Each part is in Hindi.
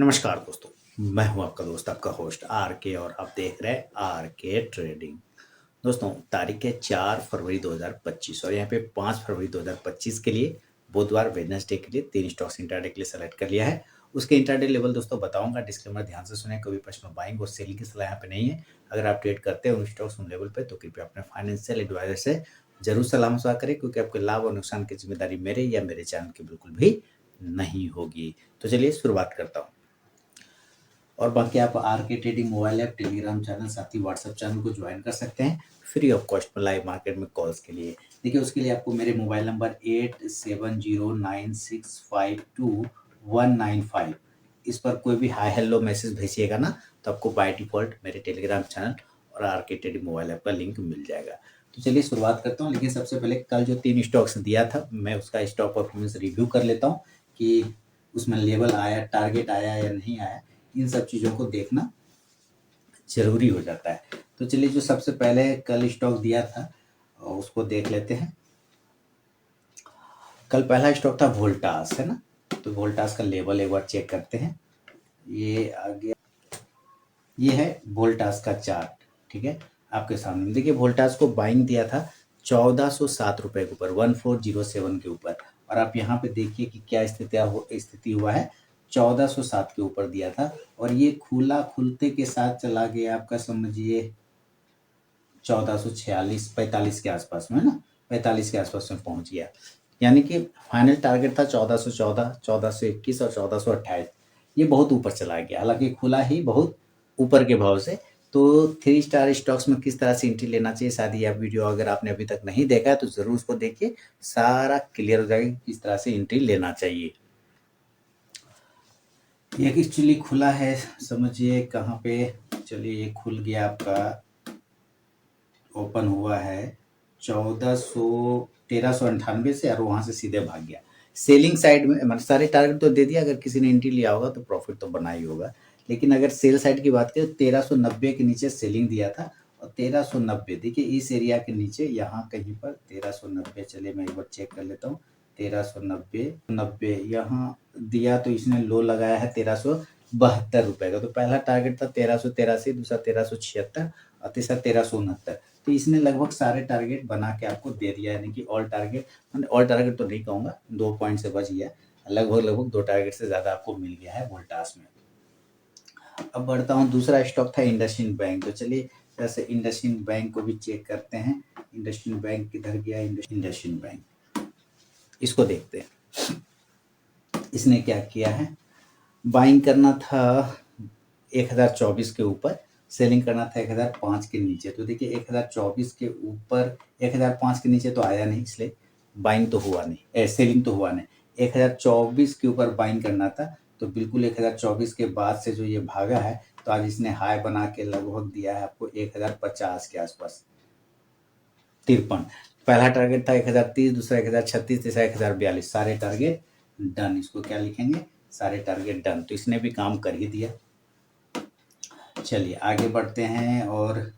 नमस्कार दोस्तों, मैं हूं आपका दोस्त, आपका होस्ट आर के और आप देख रहे हैं आर के ट्रेडिंग। दोस्तों, तारीख है 4 फरवरी 2025 और यहाँ पे 5 फरवरी 2025 के लिए बुधवार वेडनेसडे के लिए 3 स्टॉक्स इंट्राडे के लिए सेलेक्ट कर लिया है। उसके इंट्राडे लेवल दोस्तों बताऊंगा, डिस्क्लेमर ध्यान से सुने, कोई पर्सनल बाइंग और सेलिंग की सलाह यहाँ पे नहीं है। अगर आप ट्रेड करते हैं उन स्टॉक्स उन लेवल पे तो कृपया अपने फाइनेंशियल एडवाइजर से जरूर सलाह मशवरा करें, क्योंकि आपके लाभ और नुकसान की जिम्मेदारी मेरे या मेरे चैनल की बिल्कुल भी नहीं होगी। तो चलिए शुरुआत करता हूँ। और बाकी आप आर के trading mobile app, telegram channel, साथ ही व्हाट्सएप चैनल को ज्वाइन कर सकते हैं फ्री ऑफ कॉस्ट में लाइव मार्केट में कॉल्स के लिए। देखिए, उसके लिए आपको मेरे मोबाइल नंबर 8709652195 इस पर कोई भी हाई हेलो मैसेज भेजिएगा ना, तो आपको बाय डिफॉल्ट मेरे टेलीग्राम चैनल और आर के ट्रेडिंग मोबाइल ऐप का लिंक मिल जाएगा। तो चलिए शुरुआत करता हूँ। लेकिन सबसे पहले कल जो 3 स्टॉक्स दिया था, मैं उसका स्टॉक परफॉर्मेंस रिव्यू कर लेता हूँ कि उसमें लेवल आया, टारगेट आया या नहीं आया। इन सब चीज़ों को देखना जरूरी हो जाता है। तो चलिए, जो सबसे पहले कल स्टॉक दिया था उसको देख लेते हैं। कल पहला स्टॉक था वोल्टास, है ना। तो वोल्टास का लेवल एक बार चेक करते हैं। ये आ गया, ये है वोल्टास का चार्ट। ठीक है, आपके सामने देखिए, वोल्टास को बाइंग दिया था 1407 रुपए के ऊपर, 1407 के ऊपर। और आप यहाँ पे देखिए कि क्या स्थिति हुआ है। 1407 के ऊपर दिया था और ये खुलते के साथ चला गया, आपका समझिए 1446 45 के आसपास में, है ना। 45 के आसपास में पहुंच गया, यानी कि फाइनल टारगेट था 1414, 1421 और 1428। ये बहुत ऊपर चला गया, हालांकि खुला ही बहुत ऊपर के भाव से। तो 3 स्टार स्टॉक्स में किस तरह से एंट्री लेना चाहिए, शायद यह वीडियो अगर आपने अभी तक नहीं देखा है तो जरूर उसको देखिए, सारा क्लियर हो जाएगा किस तरह से एंट्री लेना चाहिए। ये एक्चुअली खुला है, समझिए कहाँ पे। चलिए, ये खुल गया, आपका ओपन हुआ है 1398 से, और वहां से सीधे भाग गया सेलिंग साइड में। मतलब सारे टारगेट तो दे दिया, अगर किसी ने एंट्री लिया होगा तो प्रॉफिट तो बना ही होगा। लेकिन अगर सेल साइड की बात करें, 1390 के नीचे सेलिंग दिया था और 1390 देखिए इस एरिया के नीचे, यहाँ कहीं पर 1390। चलिए मैं एक बार चेक कर लेता हूँ। 1390 यहाँ दिया, तो इसने लो लगाया है 1372 रुपए का। तो पहला टारगेट था 1383, दूसरा 1376 और तीसरा 1369। तो इसने लगभग सारे टारगेट बना के आपको दे दिया, यानी कि ऑल टारगेट, मैंने ऑल टारगेट तो नहीं कहूँगा, 2 पॉइंट से बच गया, लगभग 2 टारगेट से ज़्यादा आपको मिल गया है वोल्टास में। अब बढ़ता हूँ, दूसरा स्टॉक था इंडसइंड बैंक। तो चलिए जैसे इंडसइंड बैंक को भी चेक करते हैं। इंडसइंड बैंक किधर गया, इंडसइंड बैंक, इसको देखते हैं। इसने क्या किया है, बाइंग करना था 1024 के ऊपर, सेलिंग करना था 1005 के नीचे। तो देखिए 1024 के ऊपर 1005 के नीचे तो आया नहीं, इसलिए बाइंग तो हुआ नहीं, सेलिंग तो हुआ नहीं। 1024 के ऊपर बाइंग करना था, तो बिल्कुल 1024 के बाद से जो ये भागा है, तो आज इसने हाई बना के लगभग दिया है आपको 1050 के आसपास, 53। पहला टारगेट था 1030, दूसरा 1036, तीसरा 1042, सारे टारगेट डन। इसको क्या लिखेंगे, सारे टारगेट डन। तो इसने भी काम कर ही दिया। चलिए आगे बढ़ते हैं, और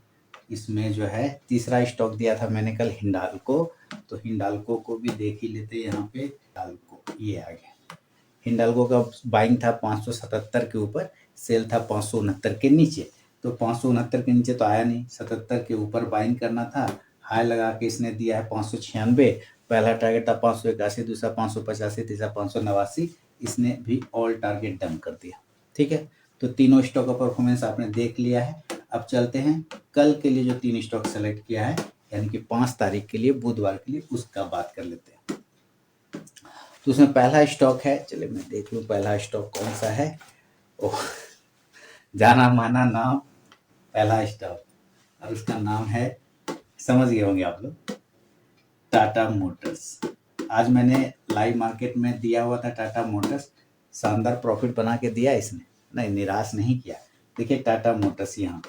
इसमें जो है तीसरा स्टॉक दिया था मैंने कल हिंडाल्को। तो हिंडाल्को को भी देख ही लेते हैं। यहाँ पे हिंडाल्को, ये आ गया। हिंडाल्को का बाइंग था 577 के ऊपर, सेल था 569 के नीचे। तो 569 के नीचे तो आया नहीं, 77 के ऊपर बाइंग करना था। हाई लगा के इसने दिया है 596। पहला टारगेट था 581, दूसरा 585, तीसरा 589। इसने भी ऑल टारगेट डन कर दिया। ठीक है, तो तीनों स्टॉक का परफॉर्मेंस आपने देख लिया है। अब चलते हैं कल के लिए जो 3 स्टॉक सेलेक्ट किया है, यानी कि 5 तारीख के लिए, बुधवार के लिए, उसका बात कर लेते हैं। तो उसमें पहला स्टॉक है, चलिए मैं देख लूँ पहला स्टॉक कौन सा है। ओह, जाना माना नाम, पहला स्टॉक, और उसका नाम है, समझ गए होंगे आप लोग, टाटा मोटर्स। आज मैंने लाइव मार्केट में दिया हुआ था टाटा मोटर्स, शानदार प्रॉफिट बना के दिया इसने, नहीं निराश नहीं किया। देखिए टाटा मोटर्स, यहाँ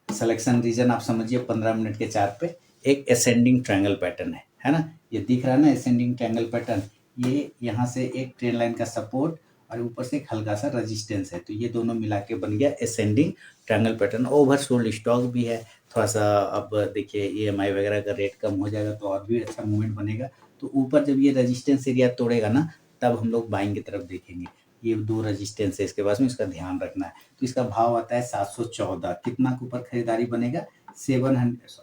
सिलेक्शन रीजन आप समझिए 15 मिनट के चार्ट पे एक असेंडिंग ट्रायंगल पैटर्न है ना। ये दिख रहा है ना असेंडिंग ट्रायंगल पैटर्न। ये यहाँ से एक ट्रेंड लाइन का सपोर्ट और ऊपर से एक हल्का सा रेजिस्टेंस है, तो ये दोनों मिला के बन गया ascending triangle pattern. Oversold stock भी है थोड़ा सा। अब देखिए EMI वगैरह का रेट कम हो जाएगा तो और भी अच्छा मूवमेंट बनेगा। तो ऊपर जब ये रेजिस्टेंस एरिया तोड़ेगा ना, तब हम लोग बाइंग की तरफ देखेंगे। ये 2 रेजिस्टेंस है इसके पास में, इसका ध्यान रखना है। तो इसका भाव आता है 714, कितना के ऊपर खरीदारी बनेगा 700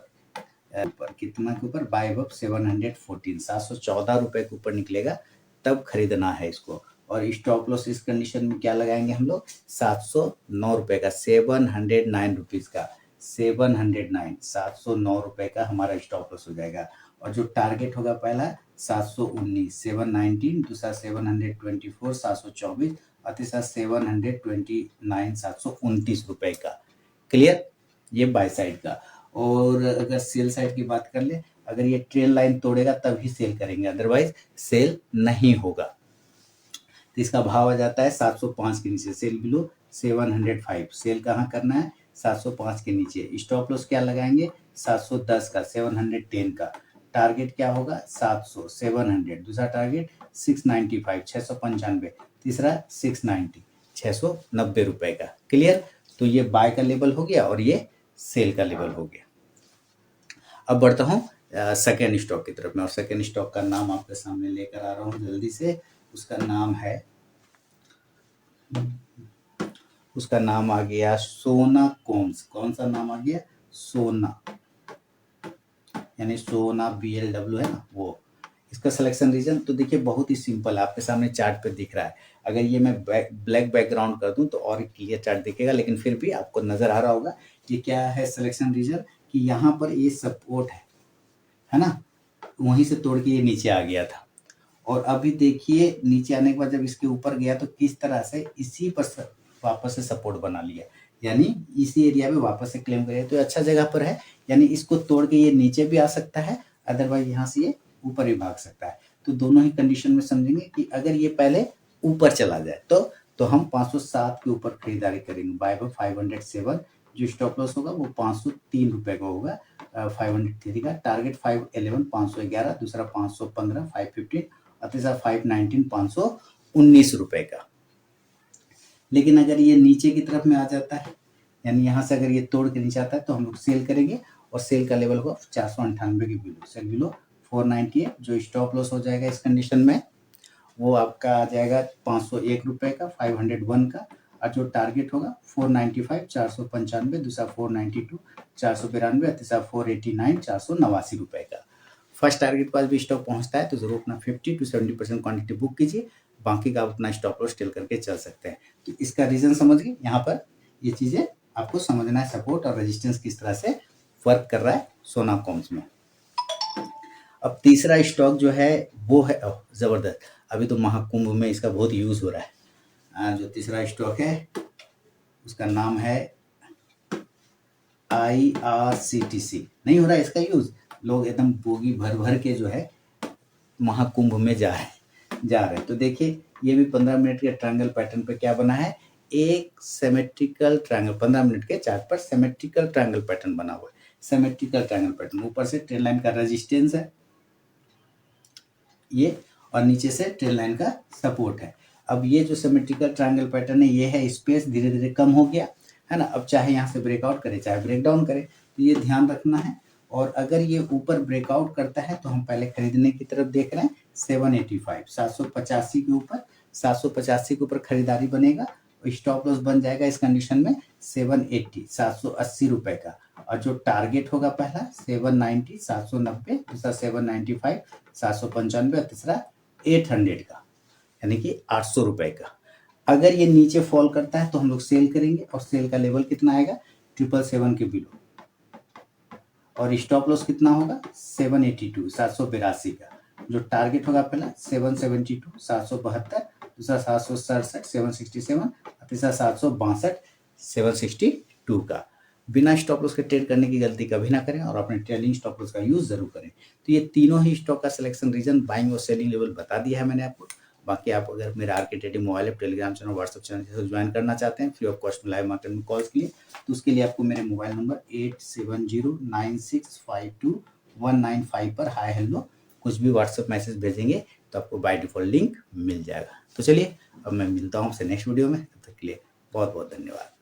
ऊपर, कितना के ऊपर बाय अबव 714, 714 रुपए के ऊपर निकलेगा तब खरीदना है इसको। और स्टॉप लॉस इस कंडीशन में क्या लगाएंगे हम लोग 709 रुपए का, 709 रुपीज का, 709 रुपए का हमारा स्टॉप लॉस हो जाएगा। और जो टारगेट होगा पहला 719, 719, दूसरा 724, 724 और तीसरा 729, 729 रुपए का। क्लियर, ये बाय साइड का। और अगर सेल साइड की बात कर ले, अगर ये ट्रेल लाइन तोड़ेगा तभी सेल करेंगे, अदरवाइज सेल नहीं होगा। तो इसका भाव आ जाता है 705 के नीचे, सेल बिलो 705। सेल कहाँ करना है 705 के नीचे। स्टॉप लॉस क्या लगाएंगे 710 का, 710 का। टारगेट क्या होगा 700, 700। दूसरा टारगेट 695, 695। तीसरा 690, 690 रुपए का। क्लियर, तो ये बाय का लेवल हो गया और ये सेल का लेवल हो गया। अब बढ़ता हूँ सेकेंड स्टॉक की तरफ में, और सेकेंड स्टॉक का नाम आपके सामने लेकर आ रहा हूँ जल्दी से। उसका नाम आ गया सोना कॉम्स। कौन सा नाम आ गया सोना, यानी सोना BLW है ना वो। इसका सिलेक्शन रीजन तो देखिए बहुत ही सिंपल है, आपके सामने चार्ट पे दिख रहा है। अगर ये मैं ब्लैक बैकग्राउंड कर दूं तो और क्लियर चार्ट दिखेगा, लेकिन फिर भी आपको नजर आ रहा होगा ये क्या है सिलेक्शन रीजन, कि यहाँ पर ये सपोर्ट है ना, वहीं से तोड़ के ये नीचे आ गया था। और अभी देखिए नीचे आने के बाद जब इसके ऊपर गया तो किस तरह से इसी पर वापस से सपोर्ट बना लिया, यानी इसी एरिया में वापस से क्लेम करें तो अच्छा जगह पर है। यानी इसको तोड़ के ये नीचे भी आ सकता है, अदरवाइज यहाँ से ये ऊपर भी भाग सकता है। तो दोनों ही कंडीशन में समझेंगे कि अगर ये पहले ऊपर चला जाए तो हम 507 के ऊपर खरीदारी करेंगे, बाय बाय 507। जो स्टॉप लॉस होगा वो 503 रुपए का होगा, 503 का। टारगेट 511, 511। दूसरा 515, 515 और तीसरा 519, 519 रुपए का। लेकिन अगर ये नीचे की तरफ में आ जाता है, यानी यहाँ से अगर ये तोड़ के नीचे आता है तो हम लोग सेल करेंगे, और सेल का लेवल होगा 498 के बिलो, सेल बिलो 498। जो स्टॉप लॉस हो जाएगा इस कंडीशन में वो आपका आ जाएगा 501 रुपए का, 501 का। और जो टारगेट होगा 495, 495। दूसरा 492, 492। तीसरा 489, 489 रुपए का। फर्स्ट टारगेट के पास भी स्टॉक पहुंचता है तो जरूर अपना 50 to 70% क्वांटिटी बुक कीजिए, बाकी का आप अपना स्टॉप लॉस टेल करके चल सकते हैं। तो इसका रीजन समझ गए, यहाँ पर ये चीजें आपको समझना है, सपोर्ट और रेजिस्टेंस किस तरह से वर्क कर रहा है सोना कॉम्स में। अब तीसरा स्टॉक जो है वो है जबरदस्त, अभी तो महाकुंभ में इसका बहुत यूज हो रहा है। जो तीसरा स्टॉक है उसका नाम है IRCTC। नहीं हो रहा है इसका यूज, लोग एकदम बोगी भर भर के जो है महाकुंभ में जा रहे हैं। तो देखिए ये भी 15 मिनट के ट्रायंगल पैटर्न पे क्या बना है, एक सिमेट्रिकल ट्रायंगल, 15 मिनट के चार्ट पर सिमेट्रिकल ट्रायंगल पैटर्न बना हुआ है। सिमेट्रिकल ट्रायंगल पैटर्न, ऊपर से ट्रेल लाइन का रेजिस्टेंस है ये, और नीचे से ट्रेल लाइन का सपोर्ट है। अब ये जो सिमेट्रिकल ट्रायंगल पैटर्न है ये है स्पेस धीरे धीरे कम हो गया है ना। अब चाहे यहाँ से ब्रेकआउट करे चाहे ब्रेक डाउन करे, तो ये ध्यान रखना है। और अगर ये ऊपर ब्रेकआउट करता है तो हम पहले खरीदने की तरफ देख रहे हैं 785, 785 के ऊपर, 785 के ऊपर खरीदारी बनेगा। स्टॉप लॉस बन जाएगा इस कंडीशन में 780, 780 रुपए का। और जो टारगेट होगा पहला 790, 790। दूसरा 795, 795 और तीसरा 800 का, यानी कि 800 रुपए का। अगर ये नीचे फॉल करता है तो हम लोग सेल करेंगे, और सेल का लेवल कितना आएगा 777 के बिलो। और स्टॉप लॉस कितना होगा 782, 782 का। जो टारगेट होगा पहला 772, 772। दूसरा 767, 767। तीसरा 762, 762 का। बिना स्टॉप लॉस के ट्रेड करने की गलती कभी ना करें, और अपने ट्रेलिंग स्टॉप लॉस का यूज जरूर करें। तो ये तीनों ही स्टॉक का सिलेक्शन रीजन, बाइंग और सेलिंग लेवल बता दिया है मैंने आपको। बाकी आप अगर मेरा RK trading mobile app, telegram channel, WhatsApp channel से ज्वाइन करना चाहते हैं फ्री ऑफ कॉस्ट में लाइव मार्केट में कॉल्स के लिए, तो उसके लिए आपको मेरे मोबाइल नंबर 8709652195 पर हाय हेलो कुछ भी व्हाट्सएप मैसेज भेजेंगे तो आपको बाय डिफॉल्ट लिंक मिल जाएगा। तो चलिए अब मैं मिलता हूँ आपसे नेक्स्ट वीडियो में, तब तक के लिए बहुत बहुत धन्यवाद।